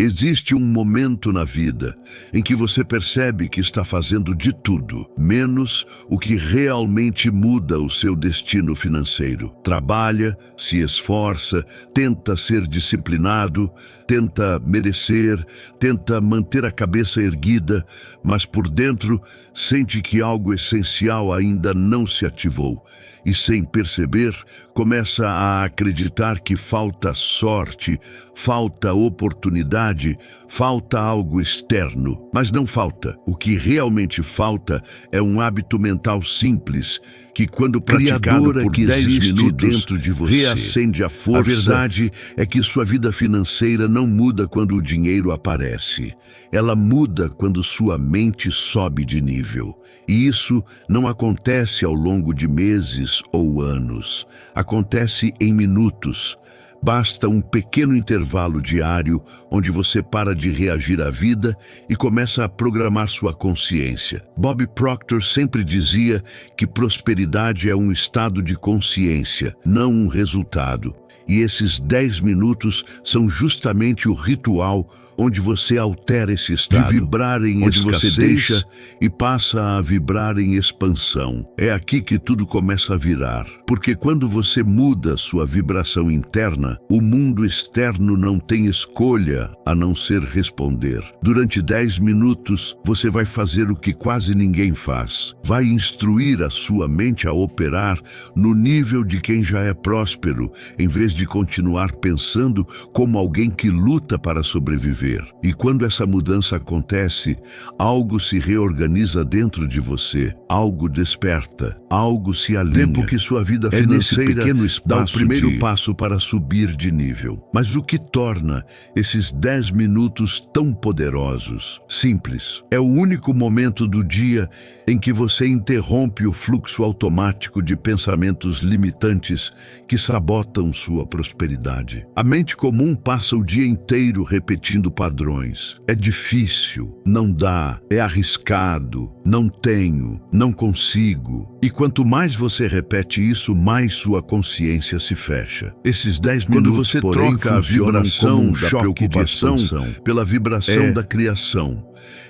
Existe um momento na vida em que você percebe que está fazendo de tudo, menos o que realmente muda o seu destino financeiro. Trabalha, se esforça, tenta ser disciplinado, tenta merecer, tenta manter a cabeça erguida, mas por dentro sente que algo essencial ainda não se ativou. E sem perceber, começa a acreditar que falta sorte, falta oportunidade, falta algo externo. Mas não falta. O que realmente falta é um hábito mental simples, que quando praticado por 10 minutos dentro de você, reacende a força. A verdade é que sua vida financeira não muda quando o dinheiro aparece. Ela muda quando sua mente sobe de nível. E isso não acontece ao longo de meses ou anos. Acontece em minutos. Basta um pequeno intervalo diário onde você para de reagir à vida e começa a programar sua consciência. Bob Proctor sempre dizia que prosperidade é um estado de consciência, não um resultado. E esses 10 minutos são justamente o ritual onde você altera esse estado, de vibrar em onde escassez, você deixa e passa a vibrar em expansão. É aqui que tudo começa a virar, porque quando você muda sua vibração interna, o mundo externo não tem escolha a não ser responder. Durante 10 minutos, você vai fazer o que quase ninguém faz. Vai instruir a sua mente a operar no nível de quem já é próspero, em vez de continuar pensando como alguém que luta para sobreviver. E quando essa mudança acontece, algo se reorganiza dentro de você, algo desperta, algo se alinha. Tempo que sua vida financeira dá o primeiro passo para subir de nível. Mas o que torna esses 10 minutos tão poderosos? Simples. É o único momento do dia em que você interrompe o fluxo automático de pensamentos limitantes que sabotam sua prosperidade. A mente comum passa o dia inteiro repetindo padrões. É difícil, não dá, é arriscado, não tenho, não consigo. E quanto mais você repete isso, mais sua consciência se fecha. Esses 10 minutos, quando você troca a vibração da preocupação pela vibração da criação,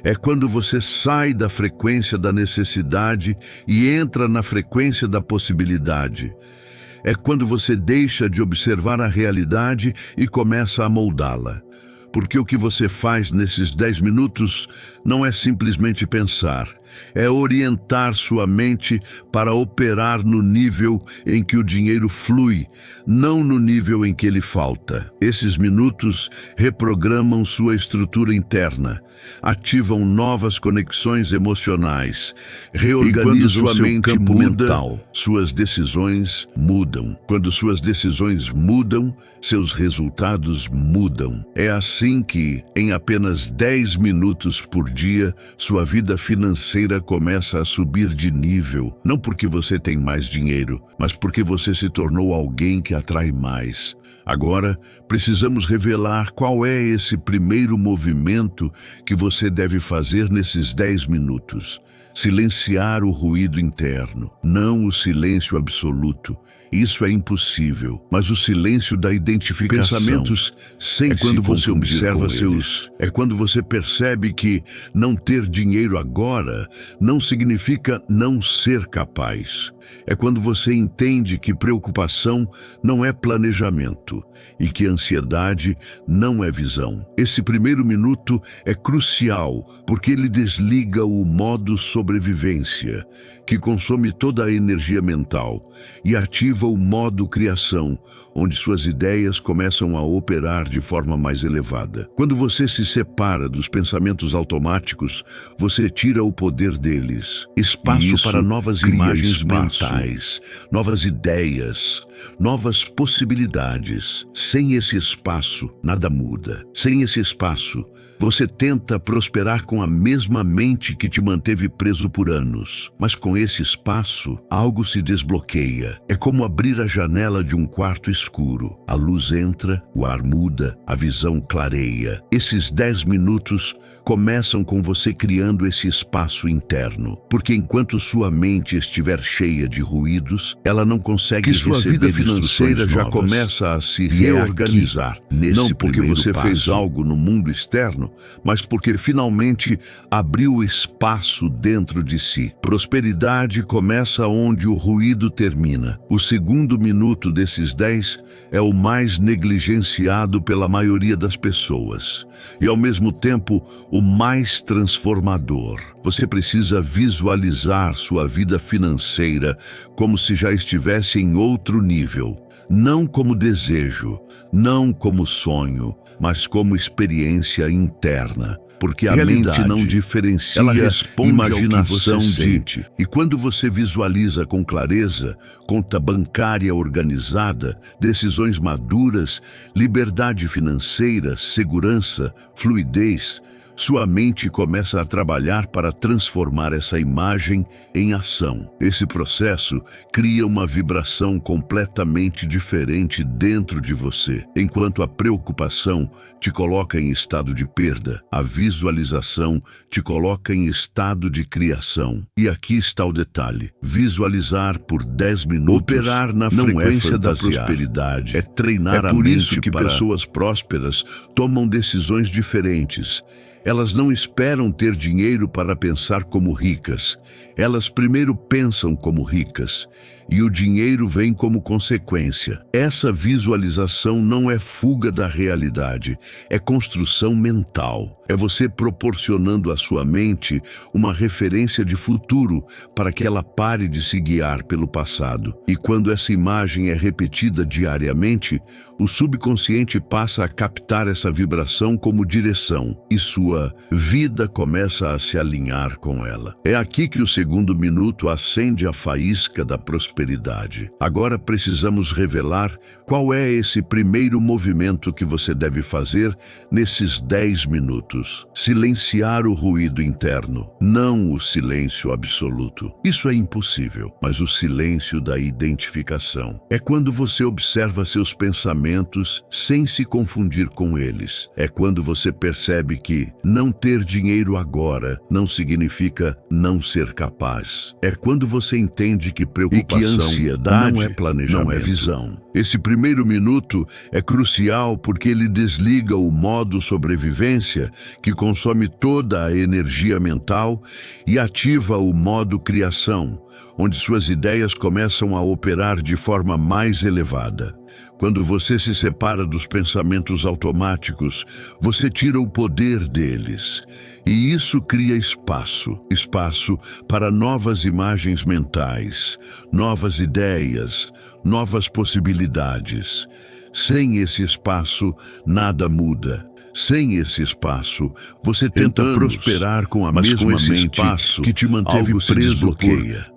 é quando você sai da frequência da necessidade e entra na frequência da possibilidade. É quando você deixa de observar a realidade e começa a moldá-la. Porque o que você faz nesses 10 minutos não é simplesmente pensar, é orientar sua mente para operar no nível em que o dinheiro flui, não no nível em que ele falta. Esses minutos reprogramam sua estrutura interna, ativam novas conexões emocionais, reorganizam sua mente mental. Suas decisões mudam. Quando suas decisões mudam, seus resultados mudam. É assim que, em apenas 10 minutos por dia, sua vida financeira começa a subir de nível, não porque você tem mais dinheiro, mas porque você se tornou alguém que atrai mais. Agora, precisamos revelar qual é esse primeiro movimento que você deve fazer nesses 10 minutos. Silenciar o ruído interno, não o silêncio absoluto. Isso é impossível, mas o silêncio da identificação. Pensamentos sem quando você observa é quando você percebe que não ter dinheiro agora não significa não ser capaz. É quando você entende que preocupação não é planejamento e que ansiedade não é visão. Esse primeiro minuto é crucial porque ele desliga o modo sobrevivência, que consome toda a energia mental, e ativa o modo criação, onde suas ideias começam a operar de forma mais elevada. Quando você se separa dos pensamentos automáticos, você tira o poder deles. Espaço para novas imagens mentais, novas ideias, novas possibilidades. Sem esse espaço, nada muda. Sem esse espaço, você tenta prosperar com a mesma mente que te manteve preso por anos. Mas com esse espaço, algo se desbloqueia. É como abrir a janela de um quarto escuro. A luz entra, o ar muda, a visão clareia. Esses 10 minutos começam com você criando esse espaço interno, porque enquanto sua mente estiver cheia de ruídos, ela não consegue receber sua vida financeira já começa a se reorganizar. Não porque você fez algo algo no mundo externo, mas porque finalmente abriu espaço dentro de si. Prosperidade começa onde o ruído termina. O segundo minuto desses 10 é o mais negligenciado pela maioria das pessoas e, ao mesmo tempo, o mais transformador. Você precisa visualizar sua vida financeira como se já estivesse em outro nível. Não como desejo, não como sonho, mas como experiência interna. Porque a mente não diferencia ela responde imaginação ao que você de... sente. E quando você visualiza com clareza, conta bancária organizada, decisões maduras, liberdade financeira, segurança, fluidez, sua mente começa a trabalhar para transformar essa imagem em ação. Esse processo cria uma vibração completamente diferente dentro de você. Enquanto a preocupação te coloca em estado de perda, a visualização te coloca em estado de criação. E aqui está o detalhe: visualizar por 10 minutos, operar na frequência da prosperidade, é treinar a mente. É por isso que pessoas prósperas tomam decisões diferentes. Elas não esperam ter dinheiro para pensar como ricas. Elas primeiro pensam como ricas, e o dinheiro vem como consequência. Essa visualização não é fuga da realidade, é construção mental. É você proporcionando à sua mente uma referência de futuro para que ela pare de se guiar pelo passado. E quando essa imagem é repetida diariamente, o subconsciente passa a captar essa vibração como direção, e sua vida começa a se alinhar com ela. É aqui que o segundo minuto acende a faísca da prosperidade. Agora precisamos revelar qual é esse primeiro movimento que você deve fazer nesses 10 minutos. Silenciar o ruído interno, não o silêncio absoluto. Isso é impossível, mas o silêncio da identificação. É quando você observa seus pensamentos sem se confundir com eles. É quando você percebe que não ter dinheiro agora não significa não ser capaz. É quando você entende que preocupação e que ansiedade não é planejamento, não é visão. Esse primeiro minuto é crucial porque ele desliga o modo sobrevivência, que consome toda a energia mental, e ativa o modo criação, onde suas ideias começam a operar de forma mais elevada. Quando você se separa dos pensamentos automáticos, você tira o poder deles. E isso cria espaço para novas imagens mentais, novas ideias, novas possibilidades. Sem esse espaço, nada muda. Sem esse espaço, você tenta prosperar com a mesma mente que te manteve preso.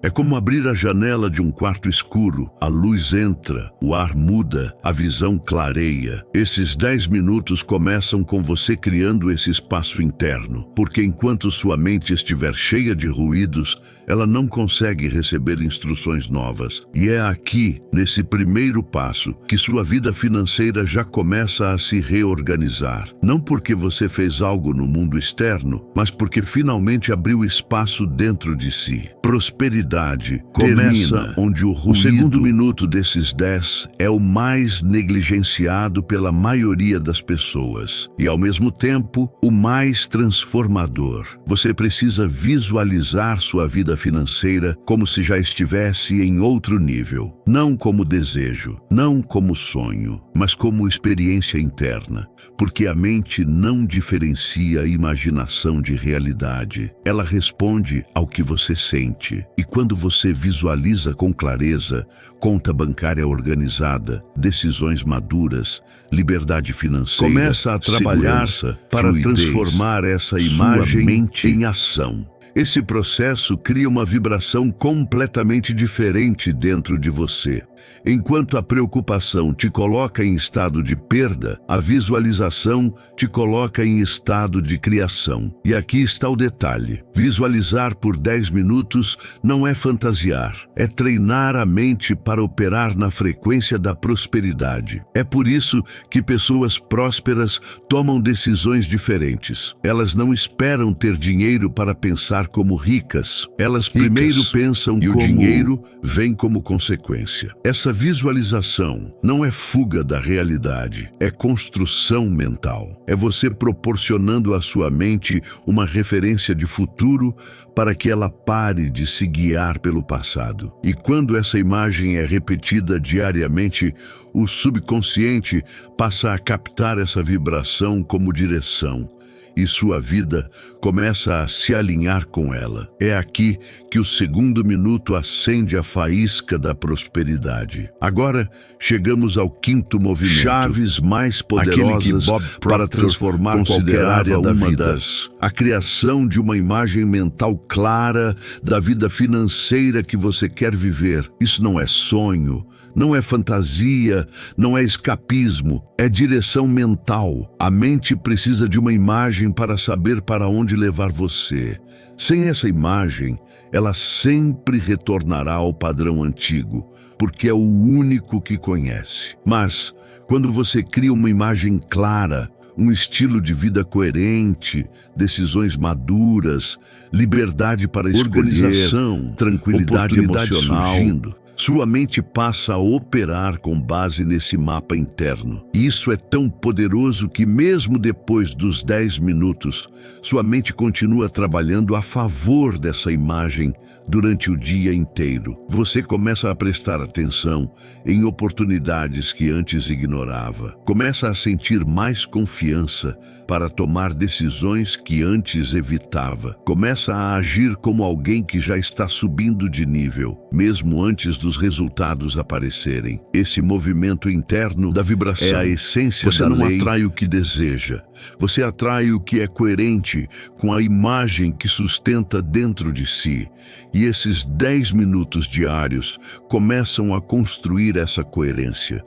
É como abrir a janela de um quarto escuro. A luz entra, o ar muda, a visão clareia. Esses 10 minutos começam com você criando esse espaço interno, porque enquanto sua mente estiver cheia de ruídos, ela não consegue receber instruções novas. E é aqui, nesse primeiro passo, que sua vida financeira já começa a se reorganizar. Não porque você fez algo no mundo externo, mas porque finalmente abriu espaço dentro de si. Prosperidade começa onde o ruído... O segundo minuto desses 10 é o mais negligenciado pela maioria das pessoas e, ao mesmo tempo, o mais transformador. Você precisa visualizar sua vida financeira como se já estivesse em outro nível. Não como desejo, não como sonho, mas como experiência interna. Porque a mente não diferencia a imaginação de realidade. Ela responde ao que você sente. E quando você visualiza com clareza, conta bancária organizada, decisões maduras, liberdade financeira, começa a trabalhar para transformar essa imagem em ação. Esse processo cria uma vibração completamente diferente dentro de você. Enquanto a preocupação te coloca em estado de perda, a visualização te coloca em estado de criação. E aqui está o detalhe: visualizar por 10 minutos não é fantasiar, é treinar a mente para operar na frequência da prosperidade. É por isso que pessoas prósperas tomam decisões diferentes. Elas não esperam ter dinheiro para pensar como ricas. Elas primeiro pensam e o dinheiro vem como consequência. Essa visualização não é fuga da realidade, é construção mental. É você proporcionando à sua mente uma referência de futuro para que ela pare de se guiar pelo passado. E quando essa imagem é repetida diariamente, o subconsciente passa a captar essa vibração como direção. E sua vida começa a se alinhar com ela. É aqui que o segundo minuto acende a faísca da prosperidade. Agora chegamos ao quinto movimento. Chaves mais poderosas para transformar qualquer área da vida. A criação de uma imagem mental clara da vida financeira que você quer viver. Isso não é sonho, não é fantasia, não é escapismo, é direção mental. A mente precisa de uma imagem para saber para onde levar você. Sem essa imagem, ela sempre retornará ao padrão antigo, porque é o único que conhece. Mas, quando você cria uma imagem clara, um estilo de vida coerente, decisões maduras, liberdade para escolher, organização, tranquilidade emocional, sua mente passa a operar com base nesse mapa interno. E isso é tão poderoso que mesmo depois dos 10 minutos, sua mente continua trabalhando a favor dessa imagem durante o dia inteiro. Você começa a prestar atenção em oportunidades que antes ignorava. Começa a sentir mais confiança para tomar decisões que antes evitava. Começa a agir como alguém que já está subindo de nível, mesmo antes dos resultados aparecerem. Esse movimento interno da vibração é a essência da lei. Você não atrai o que deseja. Você atrai o que é coerente com a imagem que sustenta dentro de si. E esses 10 minutos diários começam a construir essa coerência.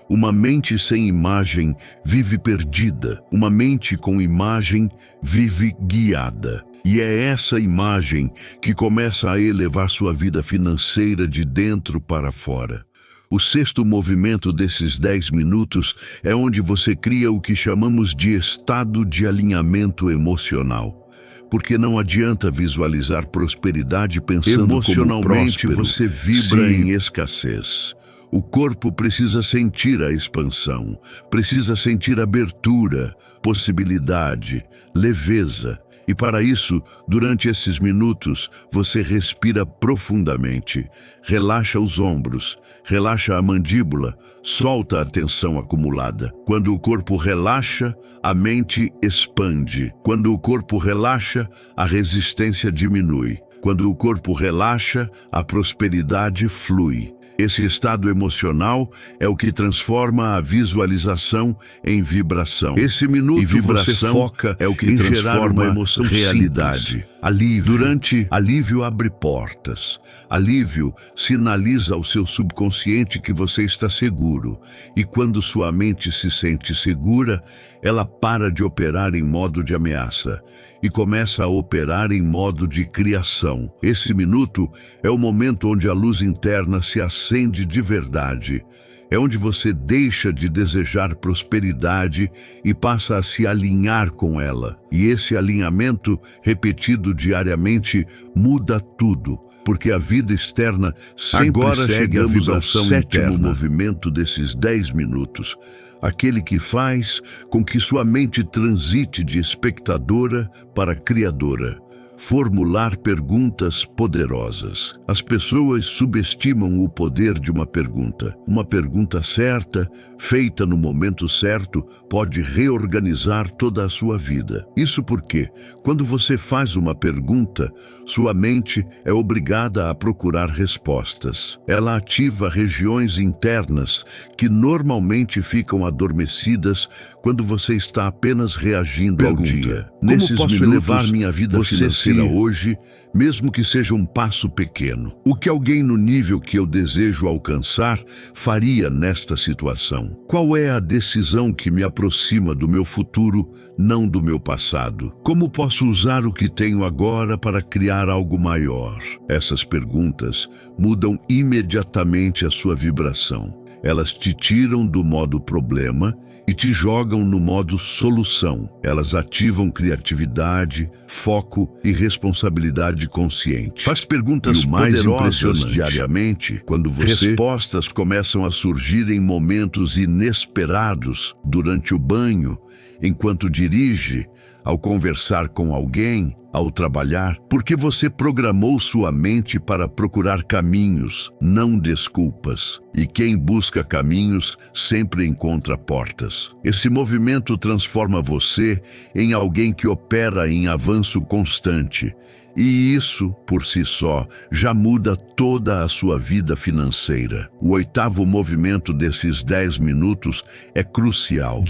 Uma mente sem imagem vive perdida. Uma mente com imagem vive guiada. E é essa imagem que começa a elevar sua vida financeira de dentro para fora. O sexto movimento desses 10 minutos é onde você cria o que chamamos de estado de alinhamento emocional. Porque não adianta visualizar prosperidade pensando emocionalmente como próspero. Você vibra em escassez. O corpo precisa sentir a expansão, precisa sentir abertura, possibilidade, leveza. E para isso, durante esses minutos, você respira profundamente, relaxa os ombros, relaxa a mandíbula, solta a tensão acumulada. Quando o corpo relaxa, a mente expande. Quando o corpo relaxa, a resistência diminui. Quando o corpo relaxa, a prosperidade flui. Esse estado emocional é o que transforma a visualização em vibração. Esse minuto você foca é o que transforma a emoção realidade. Alívio abre portas. Alívio sinaliza ao seu subconsciente que você está seguro. E quando sua mente se sente segura, ela para de operar em modo de ameaça e começa a operar em modo de criação. Esse minuto é o momento onde a luz interna se acende de verdade. É onde você deixa de desejar prosperidade e passa a se alinhar com ela. E esse alinhamento, repetido diariamente, muda tudo, porque a vida externa sempre segue a vibração interna. Sétimo movimento desses 10 minutos, aquele que faz com que sua mente transite de espectadora para criadora. Formular perguntas poderosas. As pessoas subestimam o poder de uma pergunta. Uma pergunta certa, feita no momento certo, pode reorganizar toda a sua vida. Isso porque, quando você faz uma pergunta, sua mente é obrigada a procurar respostas. Ela ativa regiões internas que normalmente ficam adormecidas quando você está apenas reagindo ao dia. Como posso elevar minha vida financeira financeira hoje, mesmo que seja um passo pequeno? O que alguém no nível que eu desejo alcançar faria nesta situação? Qual é a decisão que me aproxima do meu futuro, não do meu passado? Como posso usar o que tenho agora para criar algo maior? Essas perguntas mudam imediatamente a sua vibração. Elas te tiram do modo problema e te jogam no modo solução. Elas ativam criatividade, foco e responsabilidade consciente. Faz perguntas poderosas diariamente, quando respostas começam a surgir em momentos inesperados, durante o banho, enquanto dirige, ao conversar com alguém, ao trabalhar, porque você programou sua mente para procurar caminhos, não desculpas. E quem busca caminhos sempre encontra portas. Esse movimento transforma você em alguém que opera em avanço constante. E isso, por si só, já muda toda a sua vida financeira. O 8º movimento desses 10 minutos é crucial.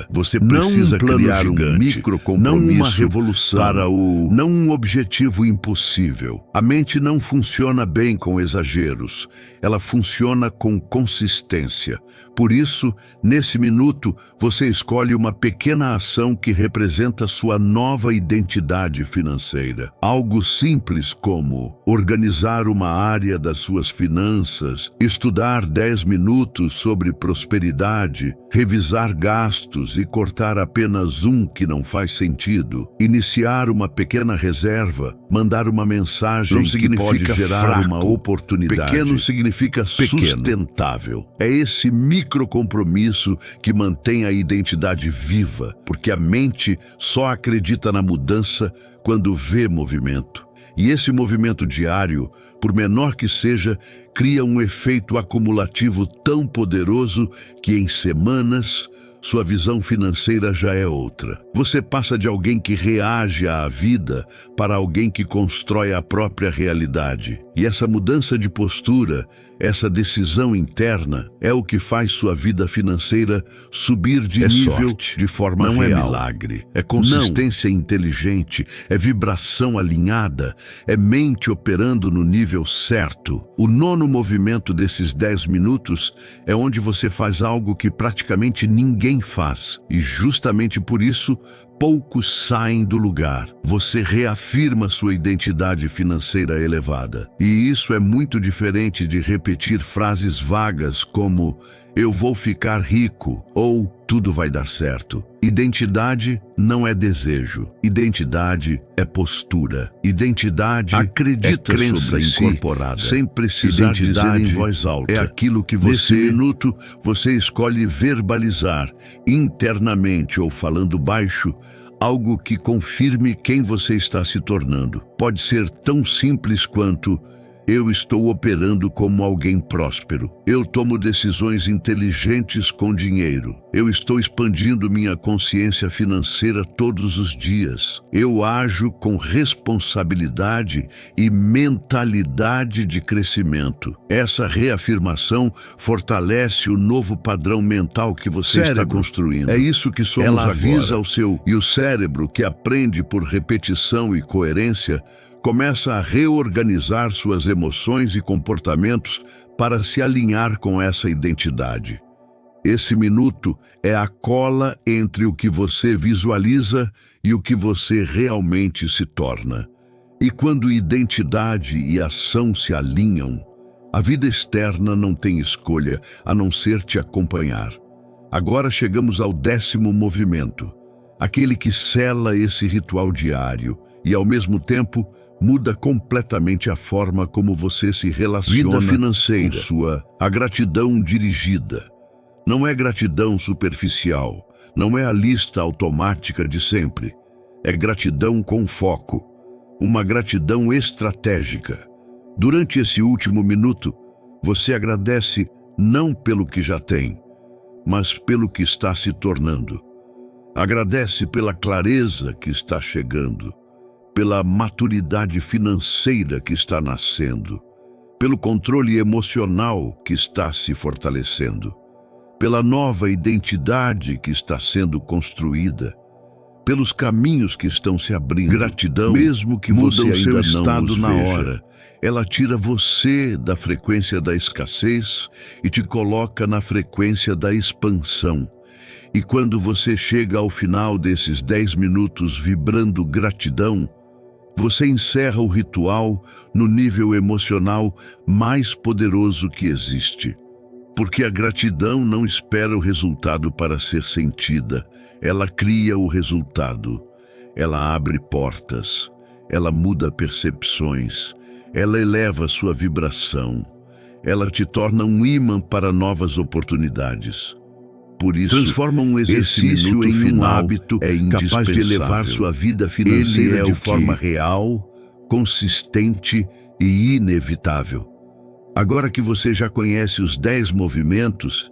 Você precisa criar um microcompromisso, não uma revolução, não um objetivo impossível. A mente não funciona bem com exageros. Ela funciona com consistência. Por isso, nesse minuto, você escolhe uma pequena ação que representa sua nova identidade financeira. Algo simples como organizar uma área das suas finanças, estudar 10 minutos sobre prosperidade, revisar gastos e cortar apenas um que não faz sentido, iniciar uma pequena reserva, mandar uma mensagem que pode gerar uma oportunidade. Pequeno significa sustentável. É esse microcompromisso que mantém a identidade viva, porque a mente só acredita na mudança quando vê movimento. E esse movimento diário, por menor que seja, cria um efeito acumulativo tão poderoso que em semanas sua visão financeira já é outra. Você passa de alguém que reage à vida para alguém que constrói a própria realidade. E essa mudança de postura, essa decisão interna, é o que faz sua vida financeira subir de nível de forma real. Não é milagre, é consistência inteligente, é vibração alinhada, é mente operando no nível certo. O 9º movimento desses 10 minutos é onde você faz algo que praticamente ninguém faz. E justamente por isso, poucos saem do lugar. Você reafirma sua identidade financeira elevada. E isso é muito diferente de repetir frases vagas como "eu vou ficar rico" ou "tudo vai dar certo". Identidade não é desejo. Identidade é postura. Identidade acredita, é crença incorporada, sem precisar dizer em voz alta. É aquilo que nesse minuto você escolhe verbalizar internamente ou falando baixo, algo que confirme quem você está se tornando. Pode ser tão simples quanto: eu estou operando como alguém próspero. Eu tomo decisões inteligentes com dinheiro. Eu estou expandindo minha consciência financeira todos os dias. Eu ajo com responsabilidade e mentalidade de crescimento. Essa reafirmação fortalece o novo padrão mental que você está construindo. É isso que somos agora. Ela avisa ao seu... E o cérebro, que aprende por repetição e coerência, começa a reorganizar suas emoções e comportamentos para se alinhar com essa identidade. Esse minuto é a cola entre o que você visualiza e o que você realmente se torna. E quando identidade e ação se alinham, a vida externa não tem escolha a não ser te acompanhar. Agora chegamos ao 10º movimento, aquele que sela esse ritual diário e, ao mesmo tempo, muda completamente a forma como você se relaciona financeira, a gratidão dirigida. Não é gratidão superficial, não é a lista automática de sempre. É gratidão com foco, uma gratidão estratégica. Durante esse último minuto, você agradece não pelo que já tem, mas pelo que está se tornando. Agradece pela clareza que está chegando, pela maturidade financeira que está nascendo, pelo controle emocional que está se fortalecendo, pela nova identidade que está sendo construída, pelos caminhos que estão se abrindo. Gratidão, mesmo que muda você o seu estado na hora, ela tira você da frequência da escassez e te coloca na frequência da expansão. E quando você chega ao final desses 10 minutos vibrando gratidão, você encerra o ritual no nível emocional mais poderoso que existe. Porque a gratidão não espera o resultado para ser sentida. Ela cria o resultado. Ela abre portas. Ela muda percepções. Ela eleva sua vibração. Ela te torna um ímã para novas oportunidades. Por isso, transforma um exercício em um hábito capaz de elevar sua vida financeira de forma real, consistente e inevitável. Agora que você já conhece os 10 movimentos,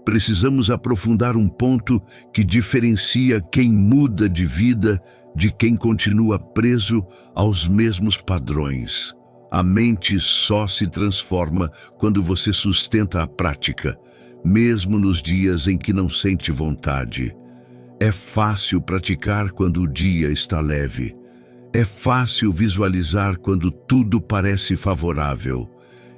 precisamos aprofundar um ponto que diferencia quem muda de vida de quem continua preso aos mesmos padrões. A mente só se transforma quando você sustenta a prática, mesmo nos dias em que não sente vontade. É fácil praticar quando o dia está leve. É fácil visualizar quando tudo parece favorável.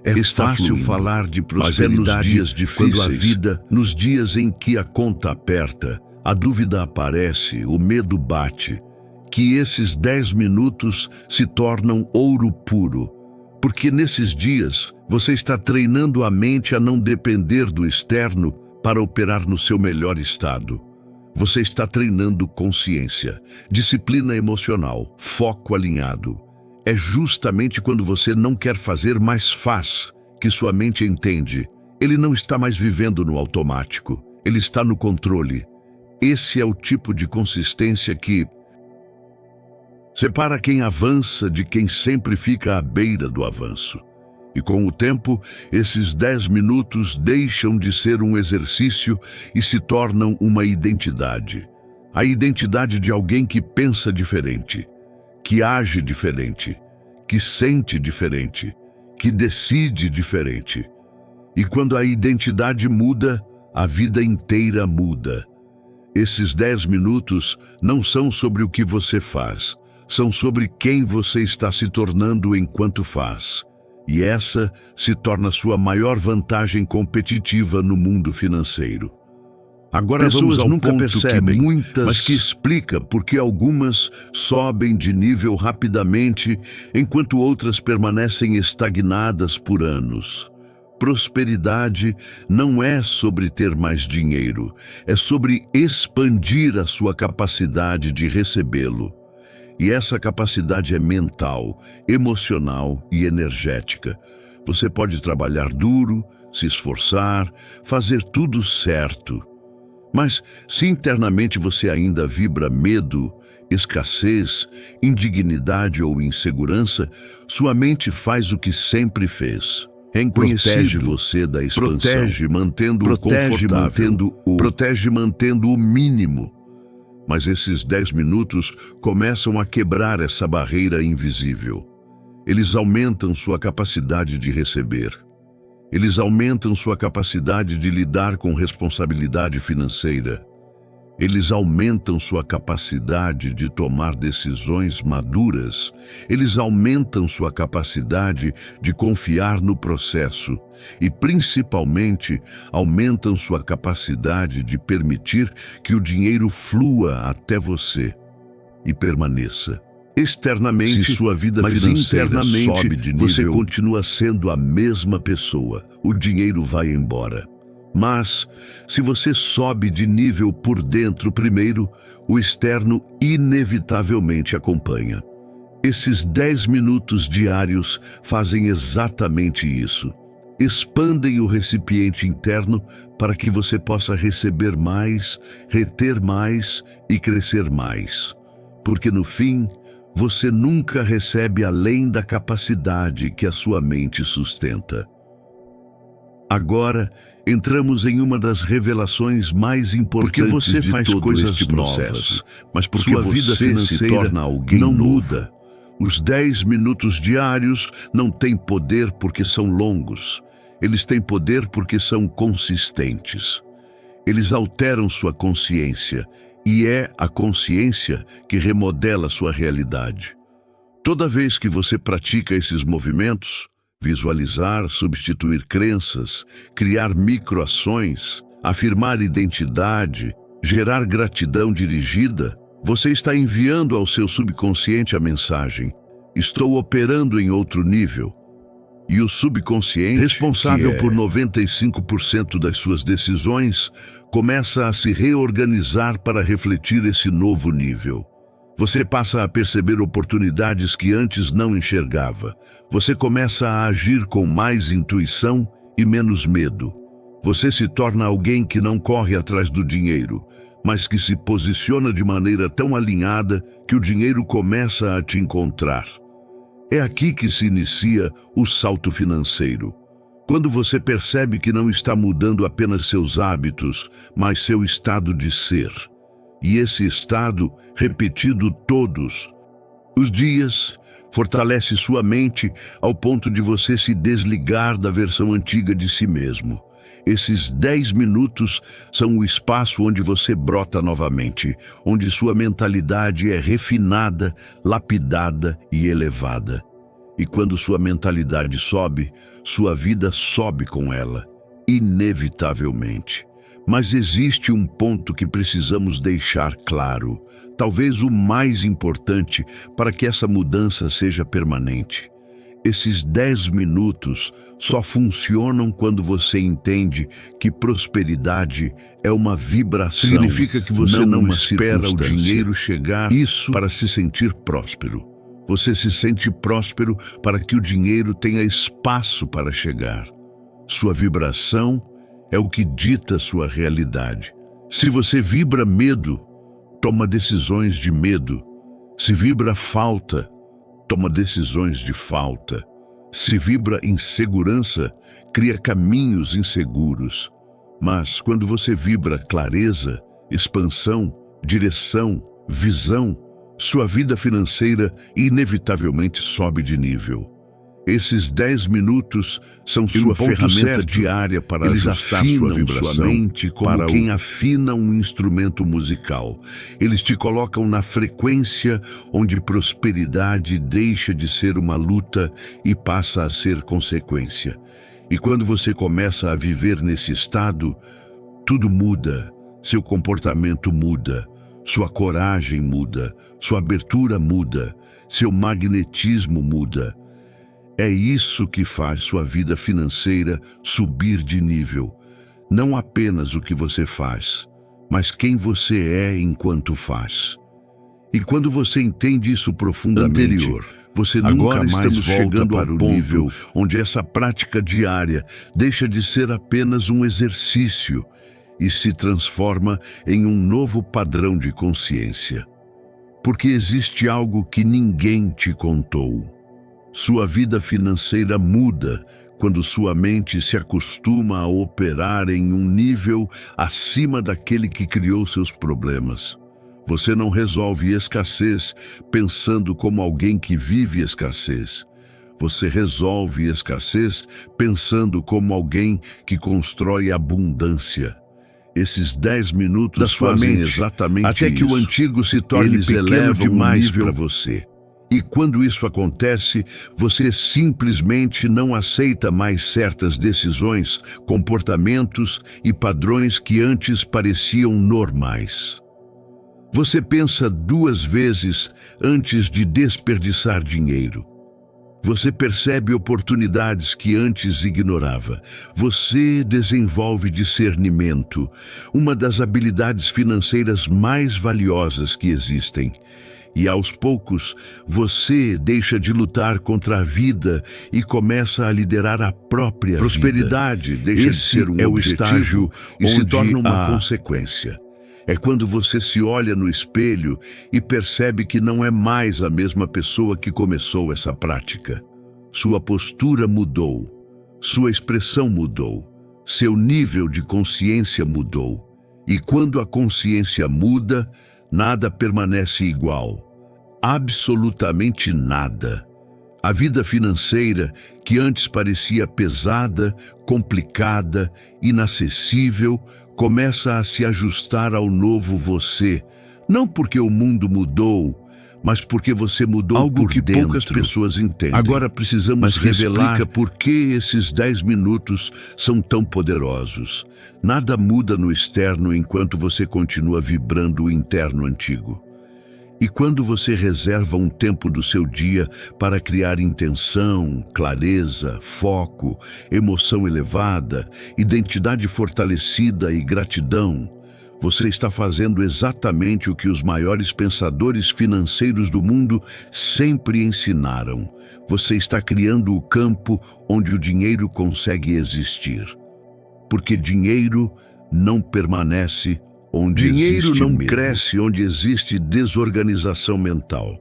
É fácil falar de prosperidade nos dias difíceis, quando a vida, nos dias em que a conta aperta, a dúvida aparece, o medo bate, que esses 10 minutos se tornam ouro puro. Porque nesses dias, você está treinando a mente a não depender do externo para operar no seu melhor estado. Você está treinando consciência, disciplina emocional, foco alinhado. É justamente quando você não quer fazer, mas faz, que sua mente entende. Ele não está mais vivendo no automático, ele está no controle. Esse é o tipo de consistência que separa quem avança de quem sempre fica à beira do avanço. E com o tempo, esses 10 minutos deixam de ser um exercício e se tornam uma identidade. A identidade de alguém que pensa diferente, que age diferente, que sente diferente, que decide diferente. E quando a identidade muda, a vida inteira muda. Esses 10 minutos não são sobre o que você faz, são sobre quem você está se tornando enquanto faz. E essa se torna sua maior vantagem competitiva no mundo financeiro. Agora pessoas nunca percebem, mas que explica por que algumas sobem de nível rapidamente, enquanto outras permanecem estagnadas por anos. Prosperidade não é sobre ter mais dinheiro, é sobre expandir a sua capacidade de recebê-lo. E essa capacidade é mental, emocional e energética. Você pode trabalhar duro, se esforçar, fazer tudo certo. Mas se internamente você ainda vibra medo, escassez, indignidade ou insegurança, sua mente faz o que sempre fez. Protege você da expansão. Protege mantendo o mínimo. Mas esses 10 minutos começam a quebrar essa barreira invisível. Eles aumentam sua capacidade de receber. Eles aumentam sua capacidade de lidar com responsabilidade financeira. Eles aumentam sua capacidade de tomar decisões maduras. Eles aumentam sua capacidade de confiar no processo. E, principalmente, aumentam sua capacidade de permitir que o dinheiro flua até você e permaneça. Externamente, se sua vida financeira sobe de nível, você continua sendo a mesma pessoa. O dinheiro vai embora. Mas, se você sobe de nível por dentro primeiro, o externo inevitavelmente acompanha. Esses 10 minutos diários fazem exatamente isso. Expandem o recipiente interno para que você possa receber mais, reter mais e crescer mais. Porque no fim, você nunca recebe além da capacidade que a sua mente sustenta. Agora, entramos em uma das revelações mais importantes de todo este processo. Porque você faz coisas novas, mas porque sua vida financeira se torna alguém não muda. Os 10 minutos diários não têm poder porque são longos. Eles têm poder porque são consistentes. Eles alteram sua consciência, E é a consciência que remodela sua realidade. Toda vez que você pratica esses movimentos, visualizar, substituir crenças, criar microações, afirmar identidade, gerar gratidão dirigida, você está enviando ao seu subconsciente a mensagem: estou operando em outro nível. E o subconsciente, responsável por 95% das suas decisões, começa a se reorganizar para refletir esse novo nível. Você passa a perceber oportunidades que antes não enxergava. Você começa a agir com mais intuição e menos medo. Você se torna alguém que não corre atrás do dinheiro, mas que se posiciona de maneira tão alinhada que o dinheiro começa a te encontrar. É aqui que se inicia o salto financeiro. Quando você percebe que não está mudando apenas seus hábitos, mas seu estado de ser. E esse estado, repetido todos os dias, fortalece sua mente ao ponto de você se desligar da versão antiga de si mesmo. Esses 10 minutos são o espaço onde você brota novamente, onde sua mentalidade é refinada, lapidada e elevada. E quando sua mentalidade sobe, sua vida sobe com ela, inevitavelmente. Mas existe um ponto que precisamos deixar claro, talvez o mais importante para que essa mudança seja permanente. Esses 10 minutos só funcionam quando você entende que prosperidade é uma vibração. Significa que você não espera o dinheiro chegar para se sentir próspero. Você se sente próspero para que o dinheiro tenha espaço para chegar. Sua vibração é o que dita sua realidade. Se você vibra medo, toma decisões de medo. Se vibra falta, toma decisões de falta. Se vibra insegurança, cria caminhos inseguros. Mas quando você vibra clareza, expansão, direção, visão, sua vida financeira inevitavelmente sobe de nível. Esses 10 minutos são sua ferramenta diária para ajustar sua vibração, como quem afina um instrumento musical. Eles te colocam na frequência onde prosperidade deixa de ser uma luta e passa a ser consequência. E quando você começa a viver nesse estado, tudo muda, seu comportamento muda, sua coragem muda, sua abertura muda, seu magnetismo muda. É isso que faz sua vida financeira subir de nível. Não apenas o que você faz, mas quem você é enquanto faz. E quando você entende isso profundamente, você nunca mais volta para o nível onde essa prática diária deixa de ser apenas um exercício e se transforma em um novo padrão de consciência. Porque existe algo que ninguém te contou. Sua vida financeira muda quando sua mente se acostuma a operar em um nível acima daquele que criou seus problemas. Você não resolve escassez pensando como alguém que vive escassez. Você resolve escassez pensando como alguém que constrói abundância. Esses 10 minutos da sua mente exatamente até que o antigo se torne pequeno demais para você. E quando isso acontece, você simplesmente não aceita mais certas decisões, comportamentos e padrões que antes pareciam normais. Você pensa 2 vezes antes de desperdiçar dinheiro. Você percebe oportunidades que antes ignorava. Você desenvolve discernimento, uma das habilidades financeiras mais valiosas que existem. E aos poucos, você deixa de lutar contra a vida e começa a liderar a própria prosperidade. Deixa de ser um estágio e se torna uma consequência. É quando você se olha no espelho e percebe que não é mais a mesma pessoa que começou essa prática. Sua postura mudou, sua expressão mudou, seu nível de consciência mudou. E quando a consciência muda, nada permanece igual. Absolutamente nada. A vida financeira, que antes parecia pesada, complicada, inacessível, começa a se ajustar ao novo você, Não porque o mundo mudou, mas porque você mudou algo por que dentro. Poucas pessoas entendem. Agora precisamos revelar por que esses 10 minutos são tão poderosos. Nada muda no externo enquanto você continua vibrando o interno antigo. E quando você reserva um tempo do seu dia para criar intenção, clareza, foco, emoção elevada, identidade fortalecida e gratidão, você está fazendo exatamente o que os maiores pensadores financeiros do mundo sempre ensinaram. Você está criando o campo onde o dinheiro consegue existir. Porque dinheiro não permanece onde dinheiro não medo. Cresce onde existe desorganização mental.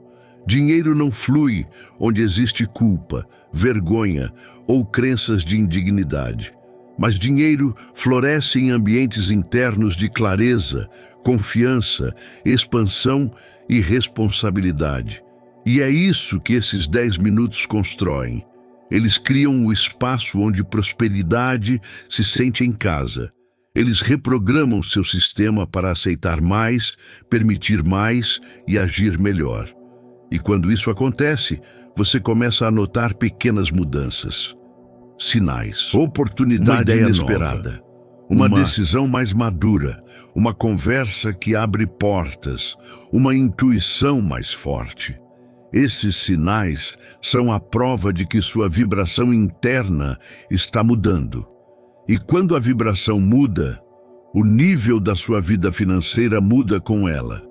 Dinheiro não flui onde existe culpa, vergonha ou crenças de indignidade. Mas dinheiro floresce em ambientes internos de clareza, confiança, expansão e responsabilidade. E é isso que esses 10 minutos constroem. Eles criam o espaço onde prosperidade se sente em casa. Eles reprogramam seu sistema para aceitar mais, permitir mais e agir melhor. E quando isso acontece, você começa a notar pequenas mudanças. Sinais, oportunidade inesperada, uma decisão mais madura, uma conversa que abre portas, uma intuição mais forte. Esses sinais são a prova de que sua vibração interna está mudando. E quando a vibração muda, o nível da sua vida financeira muda com ela.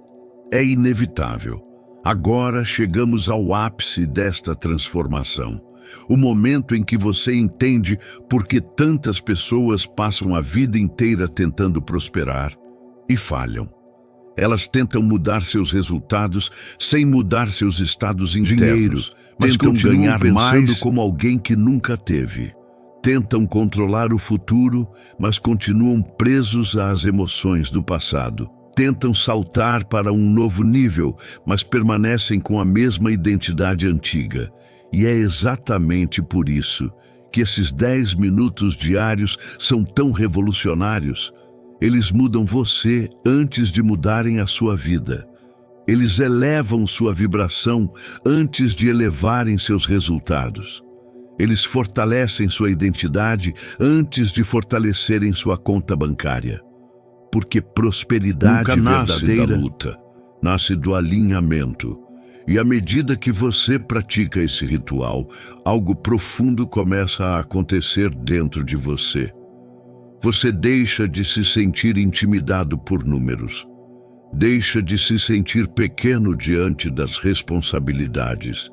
É inevitável. Agora chegamos ao ápice desta transformação. O momento em que você entende por que tantas pessoas passam a vida inteira tentando prosperar e falham. Elas tentam mudar seus resultados sem mudar seus estados internos, mas tentam ganhar mais como alguém que nunca teve. Tentam controlar o futuro, mas continuam presos às emoções do passado. Tentam saltar para um novo nível, mas permanecem com a mesma identidade antiga. E é exatamente por isso que esses 10 minutos diários são tão revolucionários. Eles mudam você antes de mudarem a sua vida. Eles elevam sua vibração antes de elevarem seus resultados. Eles fortalecem sua identidade antes de fortalecerem sua conta bancária. Porque prosperidade verdadeira nasce do alinhamento. E à medida que você pratica esse ritual, algo profundo começa a acontecer dentro de você. Você deixa de se sentir intimidado por números. Deixa de se sentir pequeno diante das responsabilidades.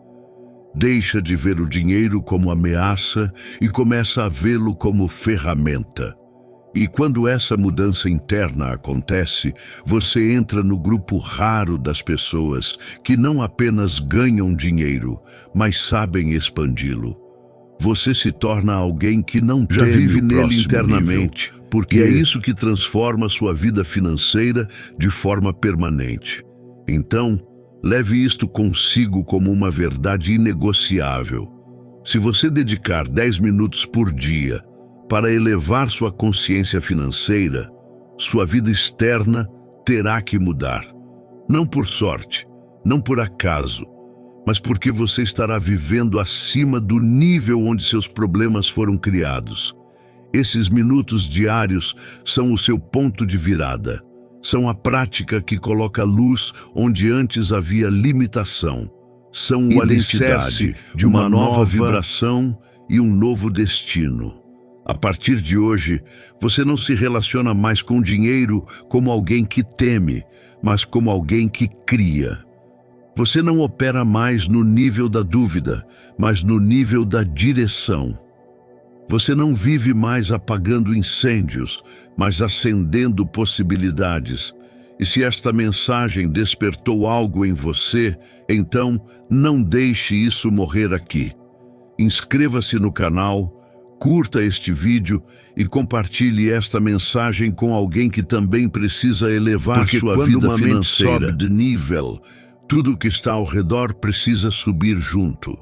Deixa de ver o dinheiro como ameaça e começa a vê-lo como ferramenta. E quando essa mudança interna acontece, você entra no grupo raro das pessoas que não apenas ganham dinheiro, mas sabem expandi-lo. Você se torna alguém que não já vive nele internamente, porque é isso que transforma sua vida financeira de forma permanente. Então, leve isto consigo como uma verdade inegociável. Se você dedicar 10 minutos por dia para elevar sua consciência financeira, sua vida externa terá que mudar. Não por sorte, não por acaso, mas porque você estará vivendo acima do nível onde seus problemas foram criados. Esses minutos diários são o seu ponto de virada. São a prática que coloca luz onde antes havia limitação. São o alicerce de uma nova vibração e um novo destino. A partir de hoje, você não se relaciona mais com dinheiro como alguém que teme, mas como alguém que cria. Você não opera mais no nível da dúvida, mas no nível da direção. Você não vive mais apagando incêndios, mas acendendo possibilidades. E se esta mensagem despertou algo em você, então não deixe isso morrer aqui. Inscreva-se no canal, curta este vídeo e compartilhe esta mensagem com alguém que também precisa elevar sua vida financeira. Sobe de nível, tudo que está ao redor precisa subir junto.